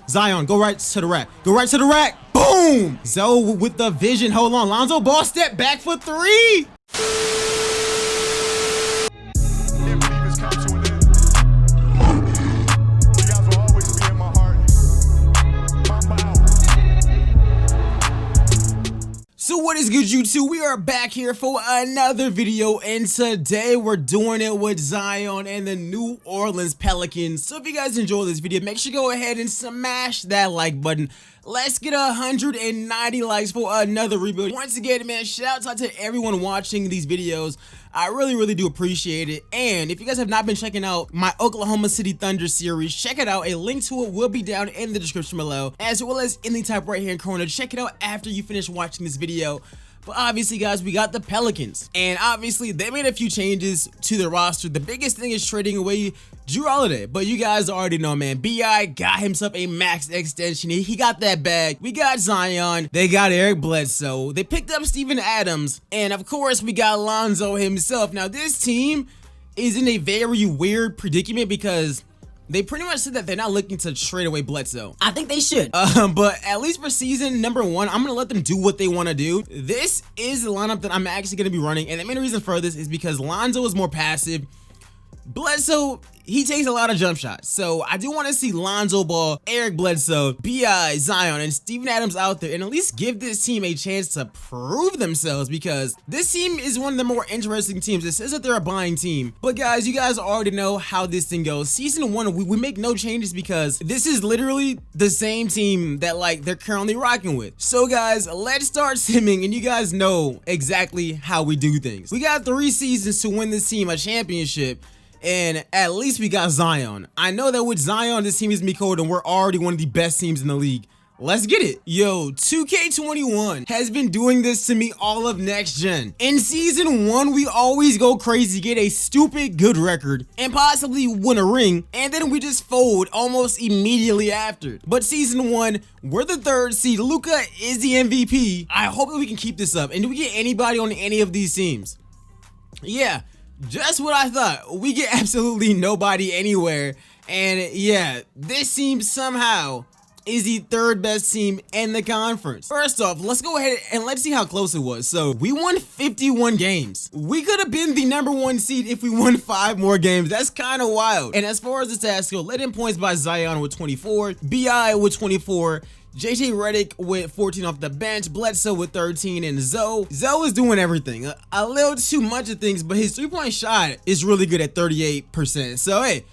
Zion, go right to the rack. Go right to the rack. Boom! Zoe with the vision. Hold on. Lonzo Ball step back for three. So what is good, YouTube? We are back here for another video, and today we're doing it with Zion and the New Orleans Pelicans. So if you guys enjoy this video, make sure you go ahead and smash that like button. Let's get 190 likes for another rebuild. Once again, man, shout out to everyone watching these videos. I really do appreciate it. And if you guys have not been checking out my Oklahoma City Thunder series, check it out. A link to it will be down in the description below, as well as in the top right hand corner. Check it out after you finish watching this video. But obviously, guys, we got the Pelicans, and obviously they made a few changes to the roster. The biggest thing is trading away Jrue Holiday, but you guys already know, man. BI got himself a max extension. He got that bag. We got Zion. They got Eric Bledsoe. They picked up Steven Adams, and of course, we got Lonzo himself. Now, this team is in a very weird predicament because they pretty much said that they're not looking to trade away Bledsoe. I think they should. But at least for season number 1, I'm going to let them do what they want to do. This is the lineup that I'm actually going to be running. And the main reason for this is because Lonzo is more passive. Bledsoe, he takes a lot of jump shots. So I do want to see Lonzo Ball, Eric Bledsoe, B.I., Zion, and Steven Adams out there and at least give this team a chance to prove themselves, because this team is one of the more interesting teams. It says that they're a buying team. But guys, you guys already know how this thing goes. Season 1, we make no changes because this is literally the same team that they're currently rocking with. So guys, let's start simming, and you guys know exactly how we do things. We got 3 seasons to win this team a championship, and at least we got Zion. I know that with Zion, this team is me cold, and we're already one of the best teams in the league. Let's get it. Yo, 2K21 has been doing this to me all of next gen. In season 1, we always go crazy, get a stupid good record, and possibly win a ring, and then we just fold almost immediately after. But season 1, we're the 3rd seed. Luka is the MVP. I hope that we can keep this up. And do we get anybody on any of these teams? Yeah. Just what I thought. We get absolutely nobody anywhere. And yeah, this team somehow is the 3rd best team in the conference. First off, let's go ahead and let's see how close it was. So we won 51 games. We could have been the number 1 seed if we won 5 more games. That's kind of wild. And as far as the stats go, led in points by Zion with 24, BI with 24, JJ Redick with 14 off the bench, Bledsoe with 13, and Zoe is doing everything. A little too much of things, but his 3-point shot is really good at 38%. So hey,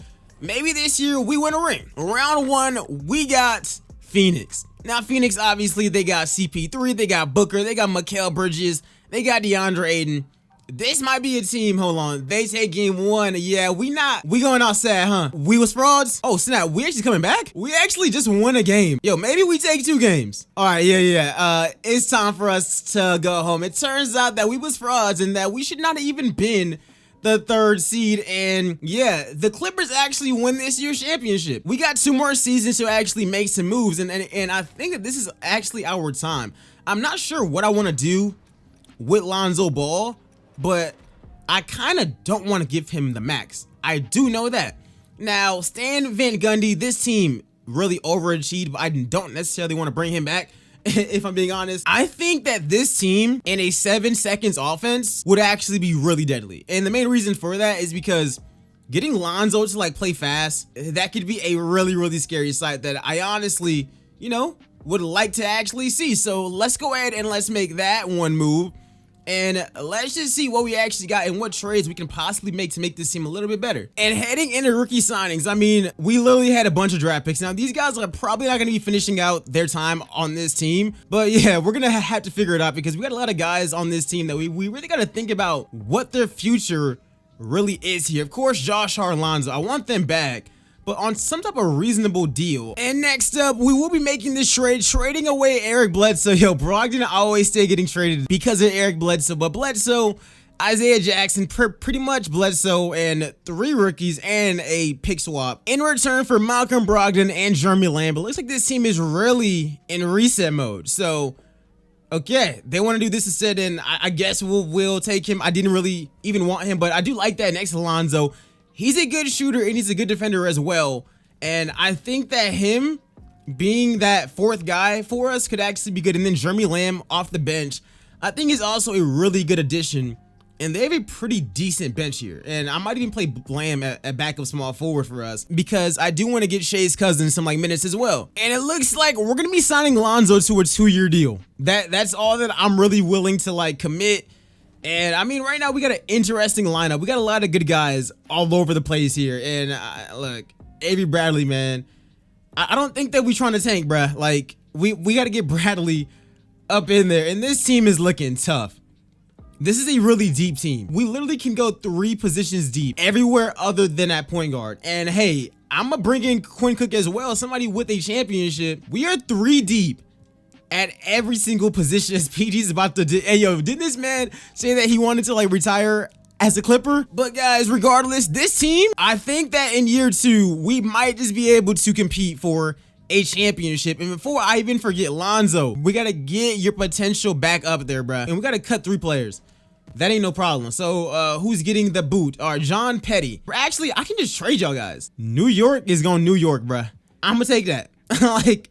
maybe this year we win a ring. Round 1, we got Phoenix. Now Phoenix, obviously, they got CP3, they got Booker, they got Mikal Bridges, they got DeAndre Ayton. This might be a team. Hold on, they take game 1. Yeah, we going outside, huh? We was frauds. Oh snap, we actually coming back? We actually just won a game. Yo, maybe we take 2 games. All right, yeah. It's time for us to go home. It turns out that we was frauds and that we should not have even been the 3rd seed. And yeah, the Clippers actually win this year's championship. We got 2 more seasons to actually make some moves, and I think that this is actually our time. I'm not sure what I want to do with Lonzo Ball, but I kind of don't want to give him the max. I do know that. Now, Stan Van Gundy, this team really overachieved, but I don't necessarily want to bring him back, if I'm being honest. I think that this team in a 7 seconds offense would actually be really deadly. And the main reason for that is because getting Lonzo to play fast, that could be a really scary sight that I honestly, would like to actually see. So let's go ahead and let's make that one move. And let's just see what we actually got and what trades we can possibly make to make this team a little bit better. And heading into rookie signings, I mean, we literally had a bunch of draft picks. Now, these guys are probably not going to be finishing out their time on this team. But yeah, we're going to have to figure it out because we got a lot of guys on this team that we really got to think about what their future really is here. Of course, Josh Hart and Lonzo, I want them back, but on some type of reasonable deal. And next up, we will be making this trade, trading away Eric Bledsoe. Yo, Brogdon always stay getting traded because of Eric Bledsoe, but Bledsoe, Isaiah Jackson, pretty much Bledsoe, and 3 rookies and a pick swap in return for Malcolm Brogdon and Jeremy Lamb. But looks like this team is really in reset mode. So okay, they want to do this instead, and I guess we'll take him. I didn't really even want him, but I do like that next to Lonzo. He's a good shooter and he's a good defender as well. And I think that him being that fourth guy for us could actually be good. And then Jeremy Lamb off the bench, I think is also a really good addition. And they have a pretty decent bench here. And I might even play Lamb at backup small forward for us, because I do want to get Shay's cousin some like minutes as well. And it looks like we're going to be signing Lonzo to a 2-year deal. That's all that I'm really willing to like commit. And I mean, right now we got an interesting lineup. We got a lot of good guys all over the place here. And look, Avery Bradley, man, I don't think that we trying to tank, bruh. Like we got to get Bradley up in there. And this team is looking tough. This is a really deep team. We literally can go 3 positions deep everywhere other than at point guard. And hey, I'm gonna bring in Quinn Cook as well, somebody with a championship. We are 3 deep at every single position as PG's about to hey yo, didn't this man say that he wanted to like retire as a Clipper? But guys, regardless, this team, I think that in year 2, we might just be able to compete for a championship. And before I even forget, Lonzo, we gotta get your potential back up there, bruh. And we gotta cut 3 players. That ain't no problem. So who's getting the boot? All right, John Petty. Actually, I can just trade y'all guys. New York is going New York, bruh. I'm gonna take that. Like,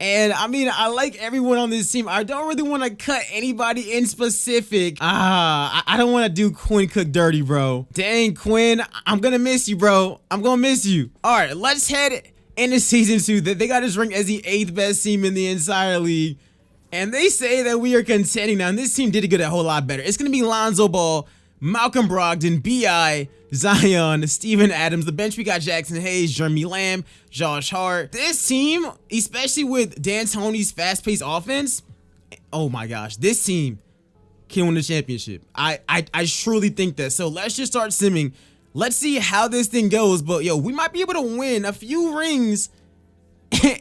and I mean, I like everyone on this team. I don't really want to cut anybody in specific. I don't want to do Quinn Cook dirty, bro. Dang, Quinn, I'm gonna miss you, bro. I'm gonna miss you. All right, let's head into season 2. That they got us ranked as the 8th best team in the entire league. And they say that we are contending now, and this team did get a whole lot better. It's going to be Lonzo Ball, Malcolm Brogdon, B.I., Zion, Steven Adams. The bench, we got Jackson Hayes, Jeremy Lamb, Josh Hart. This team, especially with D'Antoni's fast-paced offense, oh my gosh, this team can win the championship. I truly think that. So let's just start simming. Let's see how this thing goes. But yo, we might be able to win a few rings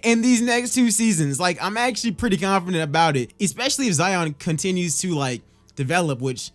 in these next 2 seasons. Like, I'm actually pretty confident about it, especially if Zion continues to like develop, which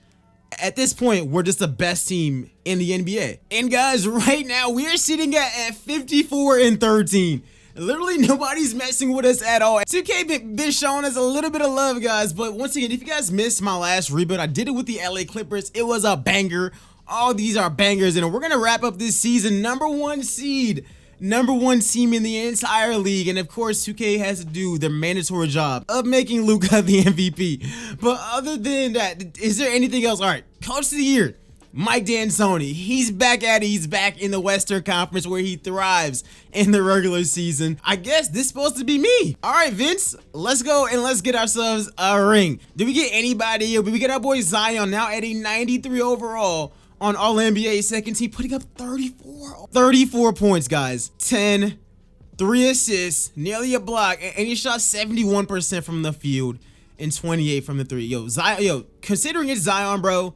at this point we're just the best team in the NBA. And guys, right now we are sitting at 54-13. Literally nobody's messing with us at all. 2K been showing us a little bit of love, guys, but once again, if you guys missed my last rebuild, I did it with the LA Clippers. It was a banger. All these are bangers, and we're gonna wrap up this season #1 seed, #1 team in the entire league. And of course 2K has to do their mandatory job of making Luka the MVP. But other than that, is there anything else? All right, coach of the year, Mike D'Antoni. He's back at it. He's back in the Western Conference where he thrives in the regular season. I guess this is supposed to be me. All right, Vince, let's go and let's get ourselves a ring. Did we get anybody? Did we get our boy Zion now at a 93 overall on All-NBA second team, putting up 34 points, guys. 10, 3 assists, nearly a block, and he shot 71% from the field and 28 from the 3. Yo, Zion, yo, considering it's Zion, bro,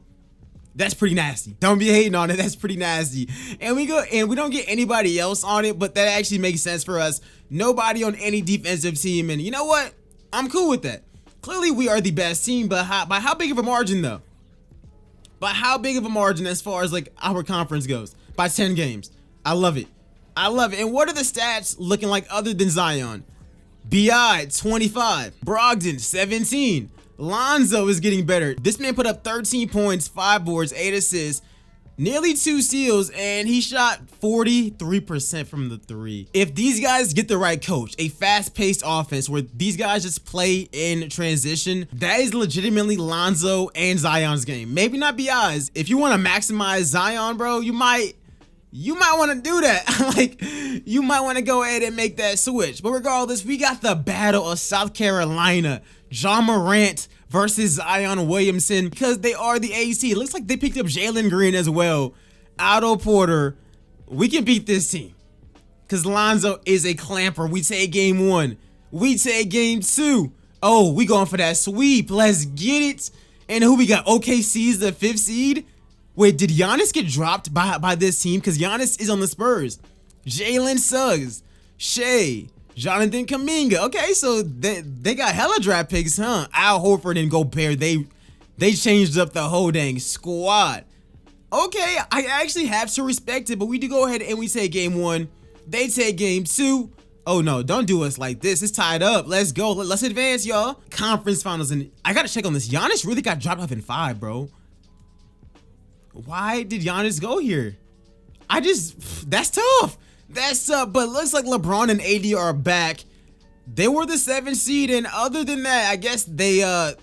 that's pretty nasty. Don't be hating on it. That's pretty nasty. And we don't get anybody else on it, but that actually makes sense for us. Nobody on any defensive team, and you know what? I'm cool with that. Clearly, we are the best team, but by how big of a margin, though? By how big of a margin as far as like our conference goes? By 10 games. I love it. I love it. And what are the stats looking like other than Zion? B.I. 25, Brogdon 17. Lonzo is getting better. This man put up 13 points, 5 boards, 8 assists, nearly 2 steals, and he shot 43% from the 3. If these guys get the right coach, a fast-paced offense where these guys just play in transition, that is legitimately Lonzo and Zion's game. Maybe not BI's. If you want to maximize Zion, bro, you might want to do that. Like, you might want to go ahead and make that switch. But regardless, we got the battle of South Carolina. Ja Morant versus Zion Williamson, because they are the AC. It looks like they picked up Jalen Green as well. Otto Porter. We can beat this team because Lonzo is a clamper. We take game 1. We take game 2. Oh, we going for that sweep. Let's get it. And who we got? OKC's the 5th seed. Wait, did Giannis get dropped by this team? Because Giannis is on the Spurs. Jalen Suggs, Shea, Jonathan Kuminga. Okay, so they got hella draft picks, huh? Al Horford and Gobert. They changed up the whole dang squad. Okay, I actually have to respect it, but we do go ahead and we take game 1. They take game 2. Oh no, don't do us like this. It's tied up. Let's go. Let's advance, y'all. Conference finals. And I gotta check on this. Giannis really got dropped off in 5, bro. Why did Giannis go here? That's tough. That's tough. But it looks like LeBron and AD are back. They were the 7th seed, and other than that, I guess they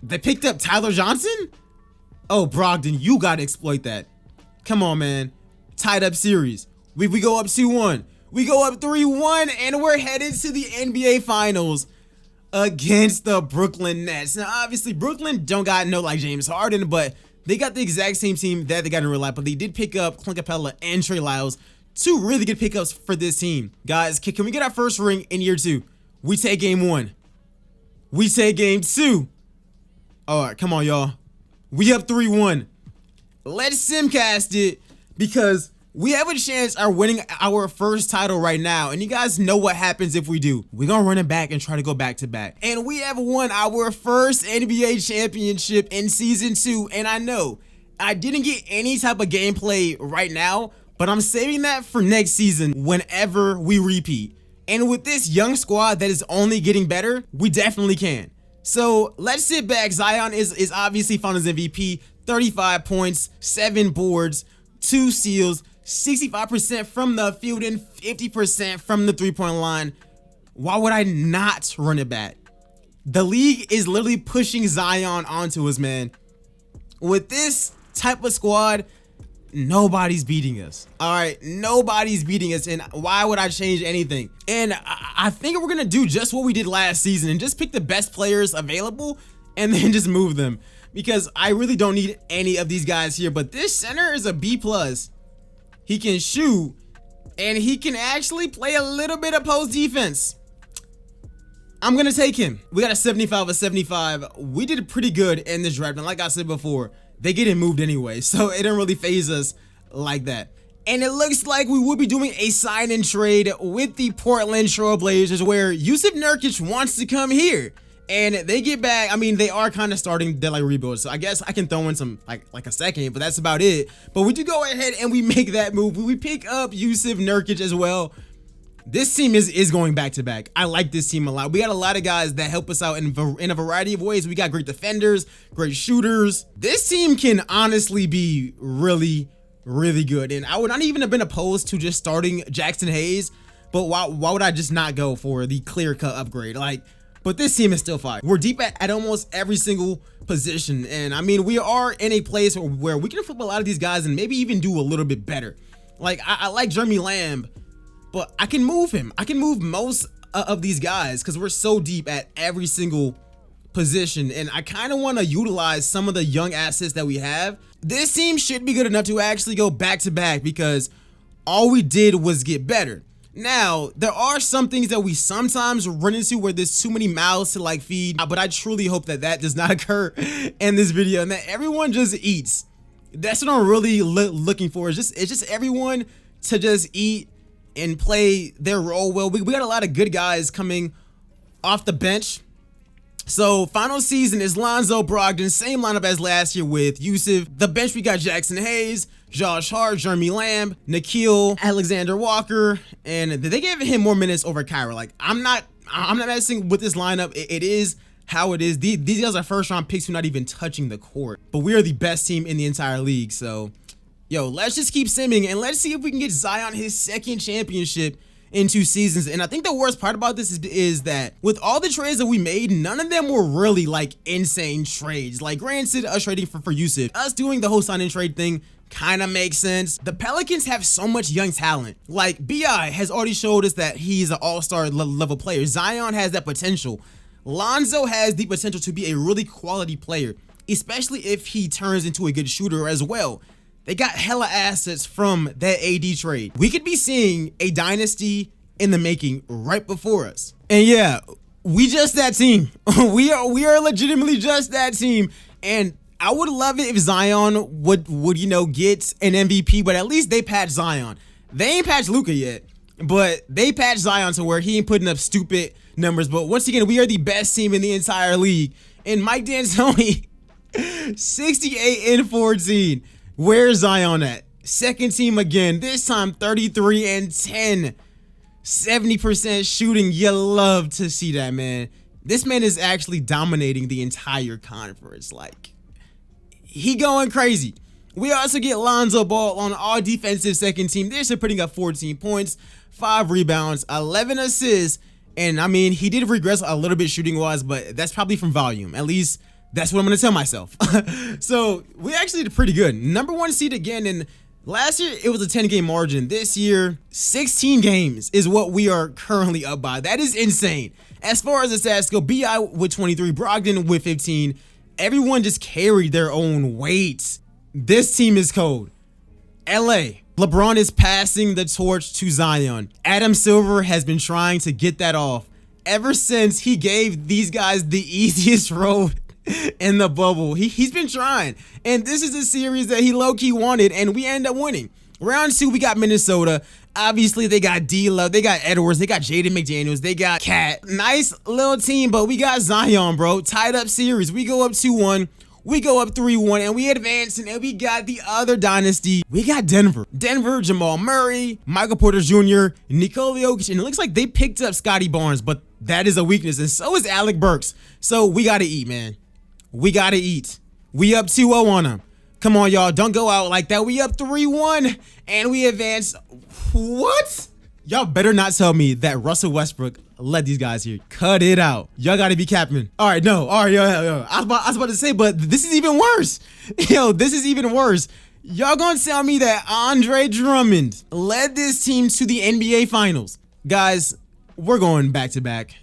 picked up Tyler Johnson. Oh, Brogdon, you gotta exploit that. Come on, man. Tied up series. We go up 2-1. We go up 3-1, and we're headed to the NBA Finals against the Brooklyn Nets. Now, obviously, Brooklyn don't got no like James Harden, but they got the exact same team that they got in real life. But they did pick up Clint Capella and Trey Lyles, 2 really good pickups for this team. Guys, can we get our first ring in year 2? We take game 1. We take game 2. All right, come on, y'all. We up 3-1. Let's simcast it because we have a chance of winning our first title right now, and you guys know what happens if we do. We're gonna run it back and try to go back to back. And we have won our first NBA championship in season 2, and I know I didn't get any type of gameplay right now, but I'm saving that for next season whenever we repeat. And with this young squad that is only getting better, we definitely can. So let's sit back. Zion is obviously Finals MVP, 35 points, 7 boards, 2 steals, 65% from the field and 50% from the 3-point line. Why would I not run it back? The league is literally pushing Zion onto us, man. With this type of squad, nobody's beating us. All right, nobody's beating us, and why would I change anything? And I think we're gonna do just what we did last season and just pick the best players available and then just move them, because I really don't need any of these guys here. But this center is a B+. He can shoot, and he can actually play a little bit of post defense. I'm gonna take him. We got a 75 of 75. We did pretty good in this draft, and like I said before, they getting moved anyway, so it didn't really phase us like that. And it looks like we will be doing a sign and trade with the Portland Trail Blazers, where Jusuf Nurkic wants to come here. And they get back. I mean, they are kind of starting their like rebuild, so I guess I can throw in some like a second, but that's about it. But we do go ahead and we make that move. We pick up Jusuf Nurkic as well. This team is going back to back. I like this team a lot. We got a lot of guys that help us out in a variety of ways. We got great defenders, great shooters. This team can honestly be really, really good. And I would not even have been opposed to just starting Jackson Hayes, but why would I just not go for the clear-cut upgrade? But this team is still fine. We're deep at almost every single position. And I mean, we are in a place where we can flip a lot of these guys and maybe even do a little bit better. Like, I like Jeremy Lamb, but I can move him. I can move most of these guys because we're so deep at every single position. And I kind of want to utilize some of the young assets that we have. This team should be good enough to actually go back to back because all we did was get better. Now, there are some things that we sometimes run into where there's too many mouths to like feed, but I truly hope that that does not occur in this video and that everyone just eats. That's what I'm really looking for. It's just everyone to just eat and play their role well. We got a lot of good guys coming off the bench. So final season is Lonzo, Brogdon, same lineup as last year with Jusuf. The bench we got Jackson Hayes, Josh Hart, Jeremy Lamb, Nikhil, Alexander Walker, and they gave him more minutes over Kyra. Like I'm not messing with this lineup. It is how it is. These guys are first round picks who are not even touching the court, but we are the best team in the entire league. So yo, let's just keep simming and let's see if we can get Zion his second championship in 2 seasons. And I think the worst part about this is that with all the trades that we made, none of them were really like insane trades. Like granted, us trading for Jusuf, us doing the whole sign and trade thing kind of makes sense. The Pelicans have so much young talent. Like BI has already showed us that he's an all-star level player. Zion has that potential. Lonzo has the potential to be a really quality player, especially if he turns into a good shooter as well. They got hella assets from that AD trade. We could be seeing a dynasty in the making right before us. And yeah, we just that team. we are legitimately just that team. And I would love it if Zion would you know, get an MVP, but at least they patched Zion. They ain't patched Luka yet, but they patched Zion to where he ain't putting up stupid numbers. But once again, we are the best team in the entire league. And Mike D'Antoni, 68 and 14. Where's Zion at? Second team again, this time 33 and 10. 70% shooting. You love to see that, man. This man is actually dominating the entire conference. Like, he going crazy. We also get Lonzo Ball on our defensive second team. They're putting up 14 points, 5 rebounds, 11 assists, And I mean, he did regress a little bit shooting wise, but that's probably from volume. At least that's what I'm gonna tell myself. So we actually did pretty good. Number 1 seed again, and last year it was a 10-game margin. This year, 16 games is what we are currently up by. That is insane. As far as the stats go, BI with 23, Brogdon with 15. Everyone just carried their own weight. This team is cold. LA, LeBron is passing the torch to Zion. Adam Silver has been trying to get that off ever since he gave these guys the easiest road in the bubble. He's been trying, and this is a series that he low-key wanted, and we end up winning. Round 2, we got Minnesota. Obviously, they got D-Love, they got Edwards, they got Jaden McDaniels, they got Cat. Nice little team, but we got Zion, bro. Tied up series. We go up 2-1. We go up 3-1, and we advance, and we got the other dynasty. We got Denver. Denver, Jamal Murray, Michael Porter Jr., Nikola Jokic, and it looks like they picked up Scotty Barnes, but that is a weakness, and so is Alec Burks. So we got to eat, man. We got to eat. We up 2-0 on them. Come on, y'all. Don't go out like that. We up 3-1, and we advance. What? Y'all better not tell me that Russell Westbrook led these guys here. Cut it out. Y'all got to be capping. All right, no. All right, yo. I was about to say, but this is even worse. Yo, this is even worse. Y'all gonna tell me that Andre Drummond led this team to the NBA Finals. Guys, we're going back to back.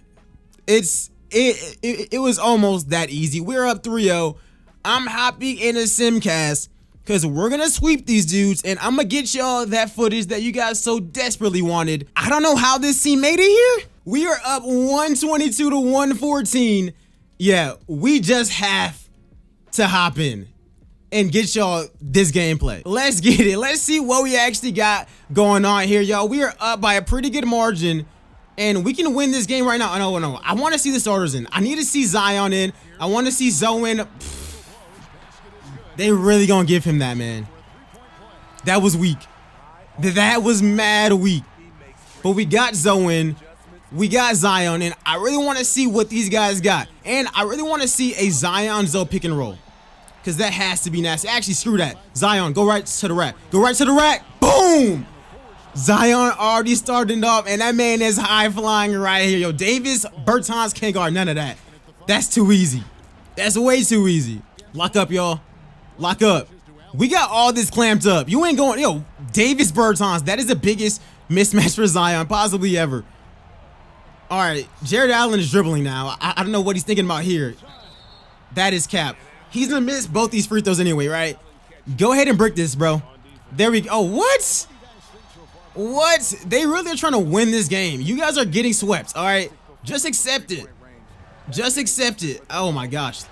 It was almost that easy. We're up 3-0. I'm hopping in a simcast because we're going to sweep these dudes, and I'm going to get y'all that footage that you guys so desperately wanted. I don't know how this team made it here. We are up 122 to 114. Yeah, we just have to hop in and get y'all this gameplay. Let's get it. Let's see what we actually got going on here, y'all. We are up by a pretty good margin, and we can win this game right now. No. I want to see the starters in. I need to see Zion in. I want to see Zoe in. They really gonna give him that, man. That was weak. That was mad weak. But we got Zoe in. We got Zion, and I really want to see what these guys got. And I really want to see a Zion-Zoe pick and roll, because that has to be nasty. Actually, screw that. Zion, go right to the rack. Go right to the rack. Boom! Zion already starting off, and that man is high-flying right here. Yo, Davis Bertans can't guard none of that. That's too easy. That's way too easy. Lock up, y'all. Lock up. We got all this clamped up. You ain't going. Yo, Davis Bertans. That is the biggest mismatch for Zion possibly ever. All right, Jared Allen is dribbling now. I don't know what he's thinking about here. That is cap. He's gonna miss both these free throws anyway, right? Go ahead and brick this, bro. There we go. Oh, what? What? They really are trying to win this game. You guys are getting swept, all right? Just accept it. Just accept it. Oh my gosh.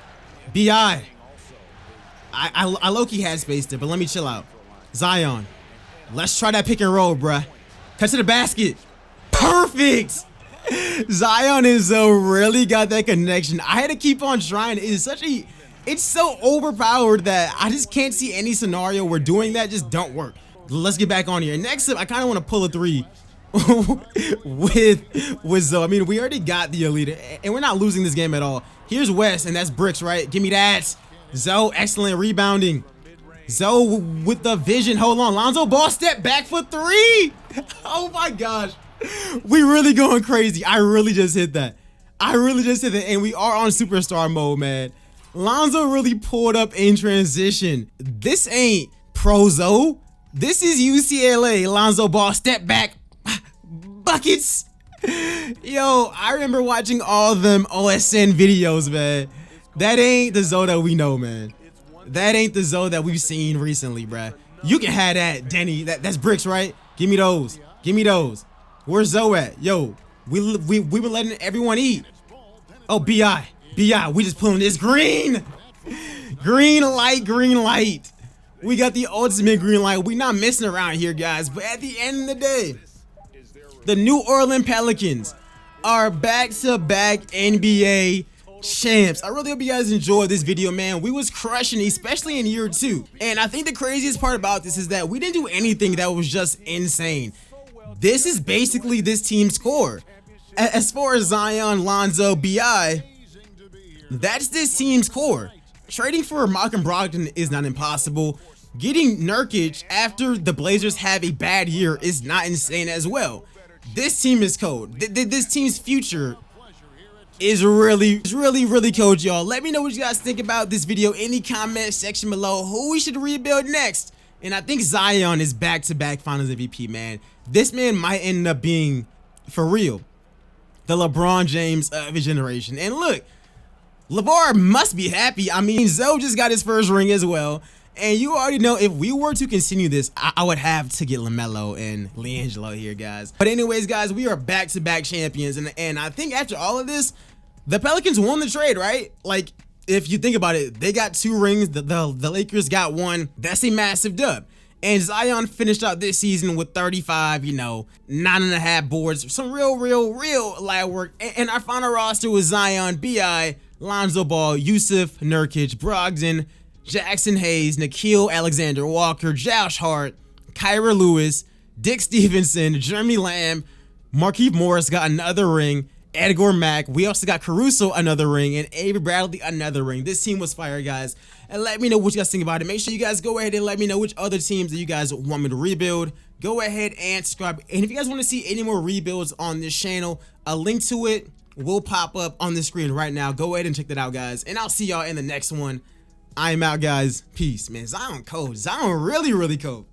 BI. I low-key had space there, but let me chill out. Zion. Let's try that pick and roll, bruh. Cut to the basket. Perfect. Zion and Zoe really got that connection. I had to keep on trying. It's so overpowered that I just can't see any scenario where doing that just don't work. Let's get back on here. Next up, I kind of want to pull a three with Zoe. I mean, we already got the elite, and we're not losing this game at all. Here's West, and that's bricks, right? Give me that. Zoe, excellent rebounding. Zoe with the vision. Hold on. Lonzo Ball step back for three. Oh my gosh. We really going crazy. I really just hit that. And we are on superstar mode, man. Lonzo really pulled up in transition. This ain't pro Zoe. This is UCLA. Lonzo Ball step back. Buckets. Yo, I remember watching all them OSN videos, man. That ain't the Zoe that we know, man. That ain't the Zoe that we've seen recently, bruh. You can have that, Denny. That's bricks, right? Give me those. Give me those. Where's Zoe at? Yo, we been letting everyone eat. Oh, BI. We just pulling this green. Green light. We got the ultimate green light. We not messing around here, guys. But at the end of the day, the New Orleans Pelicans are back-to-back NBA champs. I really hope you guys enjoyed this video, man. We was crushing, especially in year 2. And I think the craziest part about this is that we didn't do anything that was just insane. This is basically this team's core. As far as Zion, Lonzo, BI, that's this team's core. Trading for Malcolm Brogdon is not impossible. Getting Nurkic after the Blazers have a bad year is not insane as well. this team is cold. This team's future is really cold, y'all. Let me know what you guys think about this video in the comment section below. Who we should rebuild next? And I think Zion is back-to-back Finals MVP, man. This man might end up being, for real, the LeBron James of his generation. And look, LeVar must be happy. I mean, Zoe just got his first ring as well. And you already know, if we were to continue this, I would have to get LaMelo and LiAngelo here, guys. But anyways, guys, we are back-to-back champions. And I think after all of this, the Pelicans won the trade, right? Like, if you think about it, they got 2 rings. The Lakers got 1. That's a massive dub. And Zion finished out this season with 35, 9.5 boards. Some real light work. And our final roster was Zion, B.I., Lonzo Ball, Yusuf Nurkic, Brogdon, Jackson Hayes, Nickeil Alexander-Walker, Josh Hart, Kyra Lewis, Dick Stevenson, Jeremy Lamb, Markieff Morris got another ring, Edgar Mack. We also got Caruso another ring, and Avery Bradley another ring. This team was fire, guys. And let me know what you guys think about it. Make sure you guys go ahead and let me know which other teams that you guys want me to rebuild. Go ahead and subscribe. And if you guys want to see any more rebuilds on this channel, a link to it will pop up on the screen right now. Go ahead and check that out, guys. And I'll see y'all in the next one. I'm out, guys. Peace, man. Zion cold. Zion really cold.